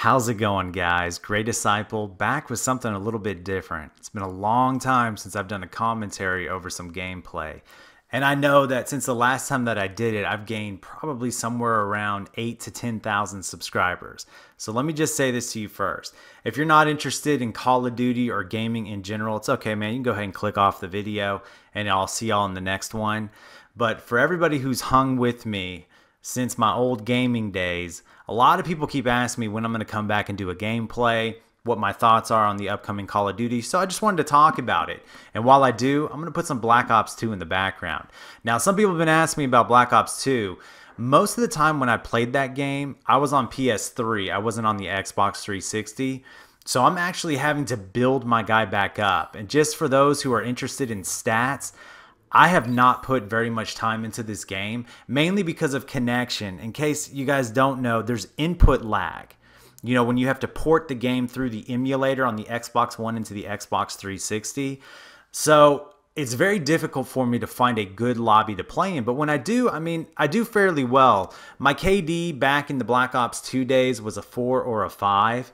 How's it going, guys? Grey Disciple back with something a little bit different. It's been a long time since I've done a commentary over some gameplay. And I know that since the last time that I did it, I've gained probably somewhere around 8 to 10,000 subscribers. So let me just say this to you first. If you're not interested in Call of Duty or gaming in general, it's okay, man. You can go ahead and click off the video and I'll see y'all in the next one. But for everybody who's hung with me since my old gaming days, a lot of people keep asking me when I'm going to come back and do a gameplay, what my thoughts are on the upcoming Call of Duty. So I just wanted to talk about it. And while I do, I'm going to put some Black Ops 2 in the background. Now, some people have been asking me about Black Ops 2. Most of the time when I played that game, I was on PS3. I wasn't on the Xbox 360. So I'm actually having to build my guy back up. And just for those who are interested in stats, I have not put very much time into this game, mainly because of connection. In case you guys don't know, there's input lag. You know, when you have to port the game through the emulator on the Xbox One into the Xbox 360. So it's very difficult for me to find a good lobby to play in. But when I do, I do fairly well. My KD back in the Black Ops 2 days was a 4 or a 5.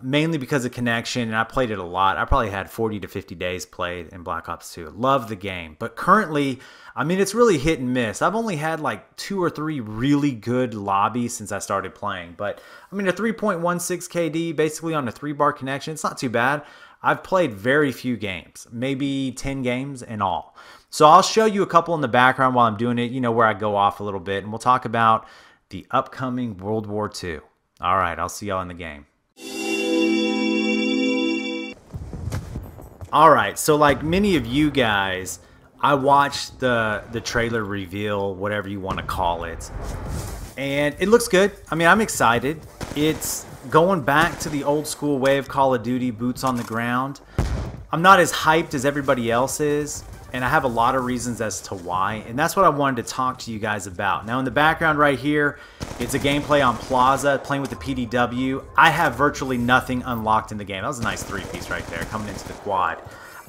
Mainly because of connection, and I played it a lot. I probably had 40 to 50 days played in Black Ops 2. Love the game. But currently, it's really hit and miss. I've only had like 2 or 3 really good lobbies since I started playing. But a 3.16 KD basically on a 3-bar connection, it's not too bad. I've played very few games, maybe 10 games in all. So I'll show you a couple in the background while I'm doing it, where I go off a little bit, and we'll talk about the upcoming World War II. All right, I'll see y'all in the game. Alright, so like many of you guys, I watched the trailer reveal, whatever you want to call it, and it looks good. I'm excited. It's going back to the old school way of Call of Duty, boots on the ground. I'm not as hyped as everybody else is, and I have a lot of reasons as to why, and that's what I wanted to talk to you guys about. Now in the background right here, it's a gameplay on Plaza, playing with the PDW. I have virtually nothing unlocked in the game. That was a nice 3-piece right there, coming into the quad.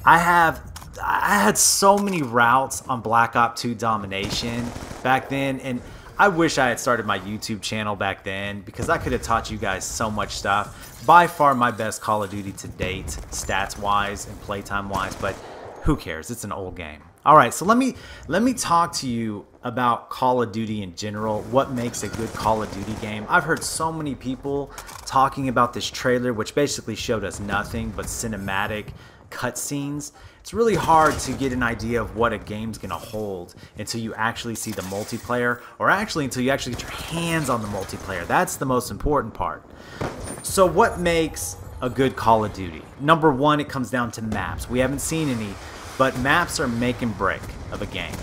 I had so many routes on Black Ops 2 Domination back then, and I wish I had started my YouTube channel back then because I could have taught you guys so much stuff. By far my best Call of Duty to date, stats-wise and playtime-wise, but who cares? It's an old game. All right, so let me talk to you about Call of Duty in general, what makes a good Call of Duty game. I've heard so many people talking about this trailer, which basically showed us nothing but cinematic cutscenes. It's really hard to get an idea of what a game's gonna hold until you actually see the multiplayer, or actually until you actually get your hands on the multiplayer. That's the most important part. So what makes a good Call of Duty? Number one, it comes down to maps. We haven't seen any, but maps are make and break of a game.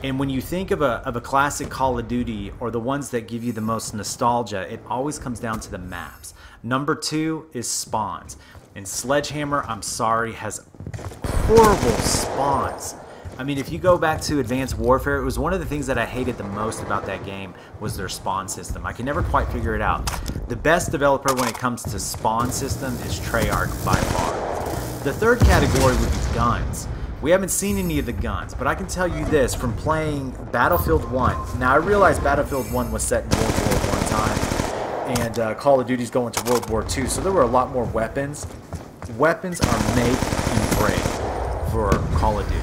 And when you think of a classic Call of Duty, or the ones that give you the most nostalgia, it always comes down to the maps. Number two is spawns. And Sledgehammer, I'm sorry, has horrible spawns. If you go back to Advanced Warfare, it was one of the things that I hated the most about that game was their spawn system. I can never quite figure it out. The best developer when it comes to spawn system is Treyarch by far. The third category would be guns. We haven't seen any of the guns, but I can tell you this from playing Battlefield 1. Now I realize Battlefield 1 was set in World War I time, and Call of Duty's going to World War II, so there were a lot more weapons. Weapons are make and break for Call of Duty.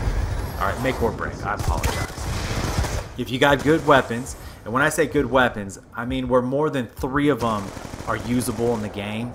Alright, make or break, I apologize. If you got good weapons, and when I say good weapons, where more than 3 of them are usable in the game.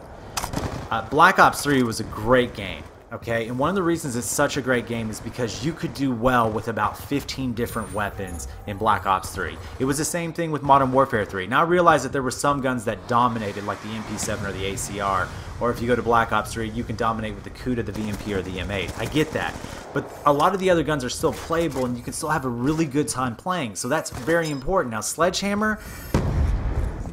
Black Ops 3 was a great game. Okay, and one of the reasons it's such a great game is because you could do well with about 15 different weapons in Black Ops 3. It was the same thing with Modern Warfare 3. Now I realize that there were some guns that dominated, like the MP7 or the ACR, or if you go to Black Ops 3, you can dominate with the CUDA, the VMP, or the M8. I get that, but a lot of the other guns are still playable, and you can still have a really good time playing, so that's very important. Now Sledgehammer,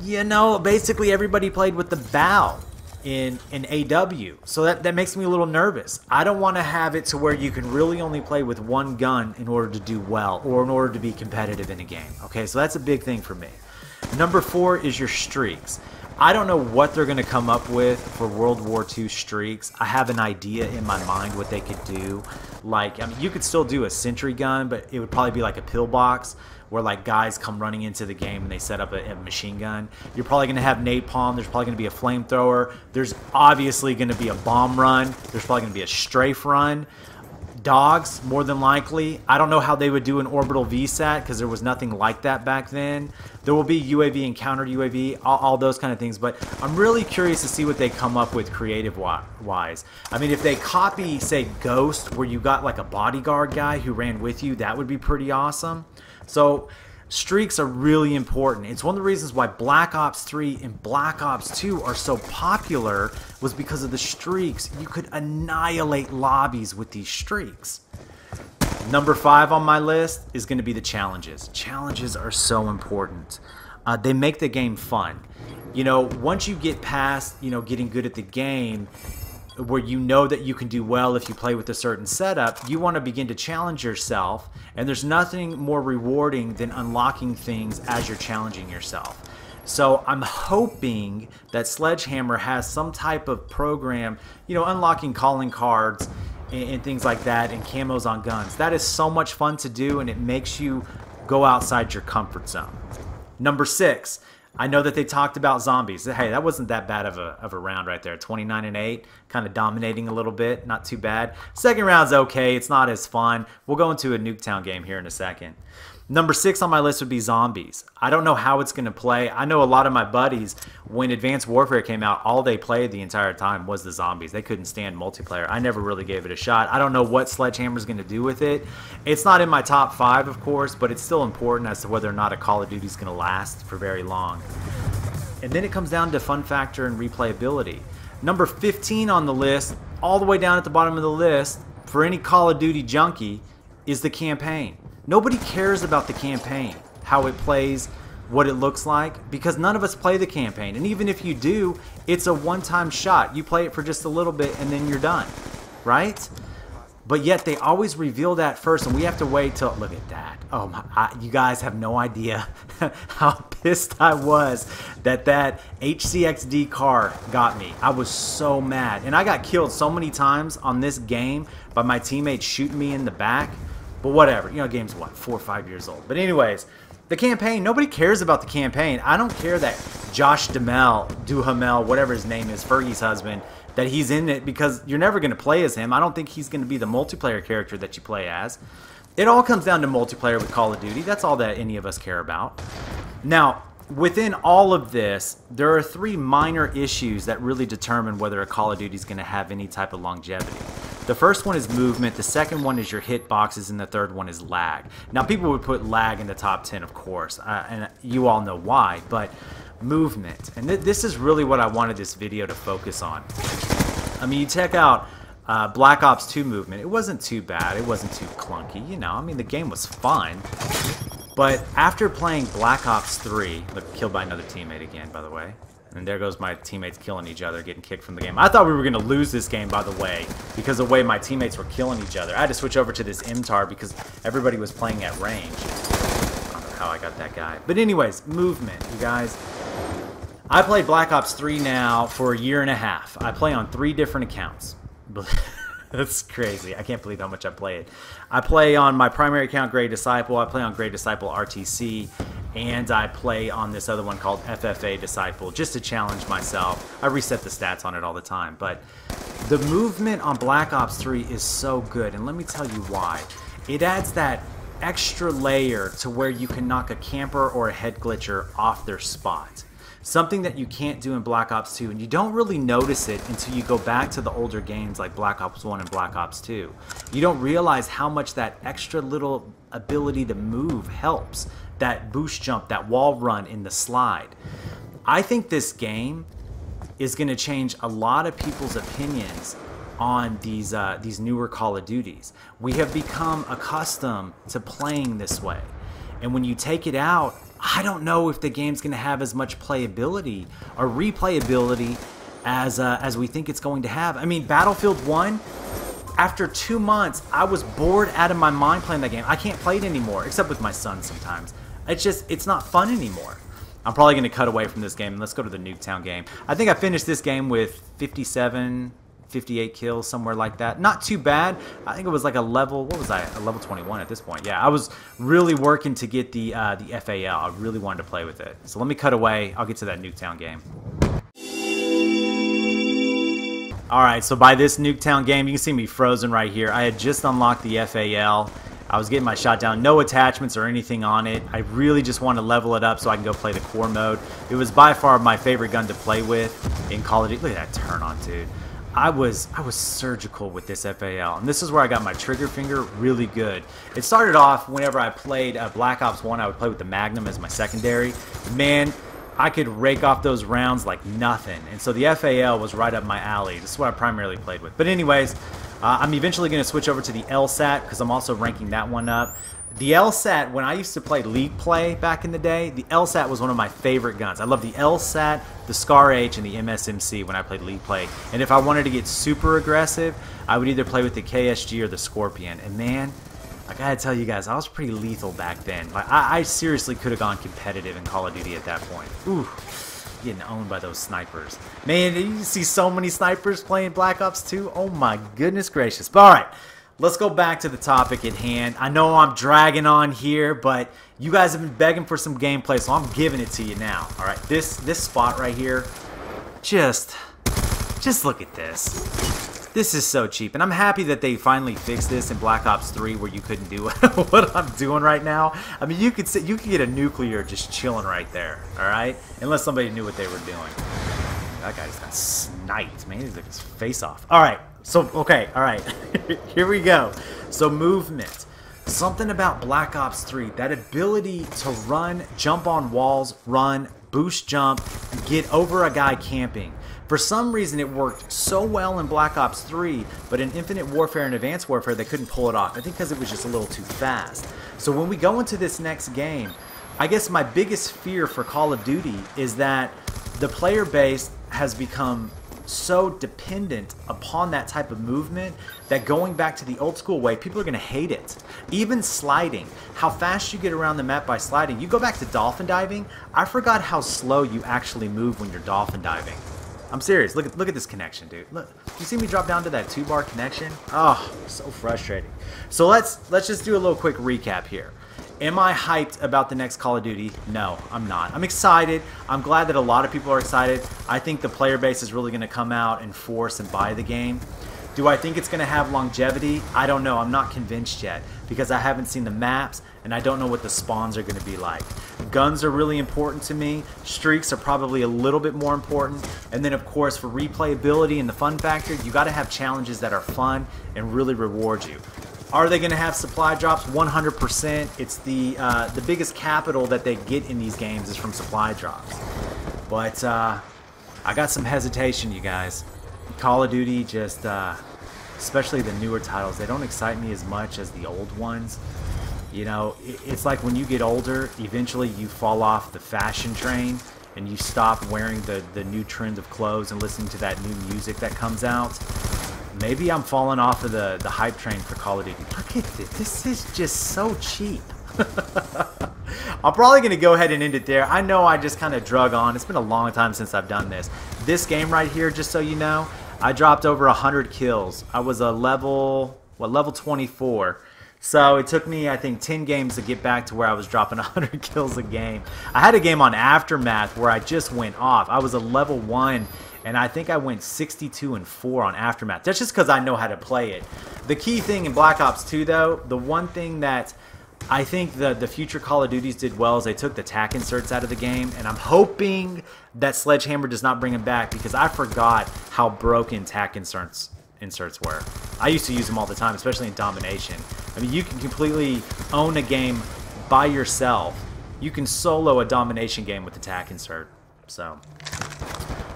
basically everybody played with the bow in AW, so that makes me a little nervous. I don't want to have it to where you can really only play with one gun in order to do well, or in order to be competitive in a game. Okay, so that's a big thing for me. Number 4 is your streaks. I don't know what they're going to come up with for World War II streaks. I have an idea in my mind what they could do. Like, you could still do a sentry gun, but it would probably be like a pillbox, where like guys come running into the game and they set up a machine gun. You're probably going to have napalm. There's probably going to be a flamethrower. There's obviously going to be a bomb run. There's probably going to be a strafe run. Dogs, more than likely. I don't know how they would do an orbital VSAT because there was nothing like that back then. There will be UAV and counter UAV, all those kind of things. But I'm really curious to see what they come up with creative-wise. I mean, if they copy, say, Ghost, where you got like a bodyguard guy who ran with you, that would be pretty awesome. So streaks are really important. It's one of the reasons why Black Ops 3 and Black Ops 2 are so popular was because of the streaks. You could annihilate lobbies with these streaks. Number 5 on my list is going to be the challenges. Challenges are so important. They make the game fun. You know, once you get past, you know, getting good at the game, where you know that you can do well if you play with a certain setup, you want to begin to challenge yourself, and there's nothing more rewarding than unlocking things as you're challenging yourself. So I'm hoping that Sledgehammer has some type of program, you know, unlocking calling cards and things like that, and camos on guns. That is so much fun to do, and it makes you go outside your comfort zone. Number 6. I know that they talked about zombies. Hey, that wasn't that bad of a round right there. 29-8, kind of dominating a little bit. Not too bad. Second round's okay. It's not as fun. We'll go into a Nuketown game here in a second. Number 6 on my list would be zombies. I don't know how it's going to play. I know a lot of my buddies, when Advanced Warfare came out, all they played the entire time was the zombies. They couldn't stand multiplayer. I never really gave it a shot. I don't know what Sledgehammer's going to do with it. It's not in my top 5, of course, but it's still important as to whether or not a Call of Duty is going to last for very long. And then it comes down to fun factor and replayability. Number 15 on the list, all the way down at the bottom of the list, for any Call of Duty junkie, is the campaign. Nobody cares about the campaign, how it plays, what it looks like, because none of us play the campaign. And even if you do, it's a one-time shot. You play it for just a little bit and then you're done, right? But yet they always reveal that first, and we have to wait till, look at that. Oh my, you guys have no idea how pissed I was that HCXD car got me. I was so mad. And I got killed so many times on this game by my teammates shooting me in the back. But whatever, you know, game's what, 4 or 5 years old. But anyways, the campaign, nobody cares about the campaign. I don't care that Josh Duhamel, whatever his name is, Fergie's husband, that he's in it, because you're never going to play as him. I don't think he's going to be the multiplayer character that you play as. It all comes down to multiplayer with Call of Duty. That's all that any of us care about. Now, within all of this, there are 3 minor issues that really determine whether a Call of Duty is going to have any type of longevity. The first one is movement, the second one is your hitboxes, and the third one is lag. Now, people would put lag in the top 10, of course, and you all know why, but movement. And this is really what I wanted this video to focus on. I mean, you check out Black Ops 2 movement. It wasn't too bad. It wasn't too clunky, you know. I mean, the game was fun. But after playing Black Ops 3, look, killed by another teammate again, by the way. And there goes my teammates killing each other, getting kicked from the game. I thought we were going to lose this game, by the way, because of the way my teammates were killing each other. I had to switch over to this MTAR because everybody was playing at range. I don't know how I got that guy. But anyways, movement, you guys. I played Black Ops 3 now for a year and a half. I play on 3 different accounts. That's crazy. I can't believe how much I play it. I play on my primary account, Grey Disciple. I play on Grey Disciple RTC. And I play on this other one called FFA Disciple, just to challenge myself. I reset the stats on it all the time. But the movement on Black Ops 3 is so good. And let me tell you why. It adds that extra layer to where you can knock a camper or a head glitcher off their spot. Something that you can't do in Black Ops 2, and you don't really notice it until you go back to the older games like Black Ops 1 and Black Ops 2. You don't realize how much that extra little ability to move helps. That boost jump, that wall run in the slide. I think this game is going to change a lot of people's opinions on these newer Call of Duties. We have become accustomed to playing this way. And when you take it out, I don't know if the game's going to have as much playability or replayability as we think it's going to have. I mean, Battlefield 1, after 2 months, I was bored out of my mind playing that game. I can't play it anymore, except with my son sometimes. It's not fun anymore. I'm probably going to cut away from this game and let's go to the Nuketown game. I think I finished this game with 57 58 kills, somewhere like that. Not too bad. I think it was like a level, what was I? A level 21 at this point. Yeah, I was really working to get the FAL. I really wanted to play with it. So let me cut away. I'll get to that Nuketown game. Alright, so by this Nuketown game, you can see me frozen right here. I had just unlocked the FAL. I was getting my shot down. No attachments or anything on it. I really just want to level it up so I can go play the core mode. It was by far my favorite gun to play with in Call of Duty. Look at that turn on, dude. I was surgical with this FAL, and this is where I got my trigger finger really good. It started off whenever I played Black Ops 1, I would play with the Magnum as my secondary. Man, I could rake off those rounds like nothing, and so the FAL was right up my alley. This is what I primarily played with. But anyways, I'm eventually going to switch over to the LSAT because I'm also ranking that one up. The LSAT, when I used to play League Play back in the day, the LSAT was one of my favorite guns. I love the LSAT, the Scar H, and the MSMC when I played League Play. And if I wanted to get super aggressive, I would either play with the KSG or the Scorpion. And man, I gotta tell you guys, I was pretty lethal back then. Like I seriously could have gone competitive in Call of Duty at that point. Ooh, getting owned by those snipers. Man, you see so many snipers playing Black Ops 2. Oh my goodness gracious. But alright, let's go back to the topic at hand. I know I'm dragging on here, but you guys have been begging for some gameplay, so I'm giving it to you now. Alright, this spot right here, just look at this. This is so cheap, and I'm happy that they finally fixed this in Black Ops 3 where you couldn't do what I'm doing right now. I mean, you could get a nuclear just chilling right there, all right? Unless somebody knew what they were doing. That guy just got sniped, man. He's like his face off. All right, so, okay, all right. Here we go. So movement. Something about Black Ops 3, that ability to run, jump on walls, run, boost jump, get over a guy camping. For some reason, it worked so well in Black Ops 3, but in Infinite Warfare and Advanced Warfare, they couldn't pull it off. I think because it was just a little too fast. So when we go into this next game, I guess my biggest fear for Call of Duty is that the player base has become so dependent upon that type of movement that going back to the old school way, people are going to hate it. Even sliding, how fast you get around the map by sliding. You go back to dolphin diving, I forgot how slow you actually move when you're dolphin diving. I'm serious. Look at this connection, dude. Look, you see me drop down to that 2-bar connection? Oh, so frustrating. So let's just do a little quick recap here. Am I hyped about the next Call of Duty? No, I'm not. I'm excited. I'm glad that a lot of people are excited. I think the player base is really going to come out and force and buy the game. Do I think it's going to have longevity? I don't know. I'm not convinced yet because I haven't seen the maps and I don't know what the spawns are going to be like. Guns are really important to me. Streaks are probably a little bit more important. And then, of course, for replayability and the fun factor, you got to have challenges that are fun and really reward you. Are they going to have supply drops? 100%. It's the biggest capital that they get in these games is from supply drops. But I got some hesitation, you guys. Call of Duty just, especially the newer titles, they don't excite me as much as the old ones. You know, it's like when you get older, eventually you fall off the fashion train and you stop wearing the new trend of clothes and listening to that new music that comes out. Maybe I'm falling off of the hype train for Call of Duty. Look at this. This is just so cheap. I'm probably going to go ahead and end it there. I know I just kind of drug on. It's been a long time since I've done this. This game right here, just so you know, I dropped over 100 kills. I was a level 24. So it took me, I think, 10 games to get back to where I was dropping 100 kills a game. I had a game on Aftermath where I just went off. I was a level 1, and I think I went 62-4 on Aftermath. That's just because I know how to play it. The key thing in Black Ops 2, though, the one thing that I think the future Call of Duties did well is they took the tac inserts out of the game, and I'm hoping that Sledgehammer does not bring them back because I forgot how broken tac inserts were. I used to use them all the time, especially in Domination. I mean, you can completely own a game by yourself. You can solo a Domination game with the tac insert. So,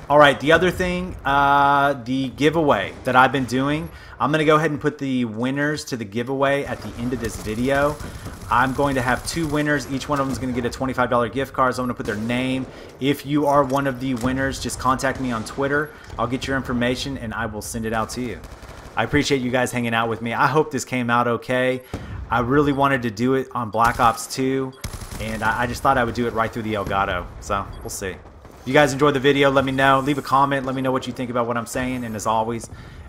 all right, the other thing, the giveaway that I've been doing, I'm going to go ahead and put the winners to the giveaway at the end of this video. I'm going to have 2 winners. Each one of them is going to get a $25 gift card, so I'm going to put their name. If you are one of the winners, just contact me on Twitter. I'll get your information, and I will send it out to you. I appreciate you guys hanging out with me. I hope this came out okay. I really wanted to do it on Black Ops 2, and I just thought I would do it right through the Elgato, so we'll see. If you guys enjoyed the video, let me know. Leave a comment. Let me know what you think about what I'm saying, and as always,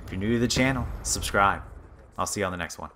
If you're new to the channel, subscribe. I'll see you on the next one.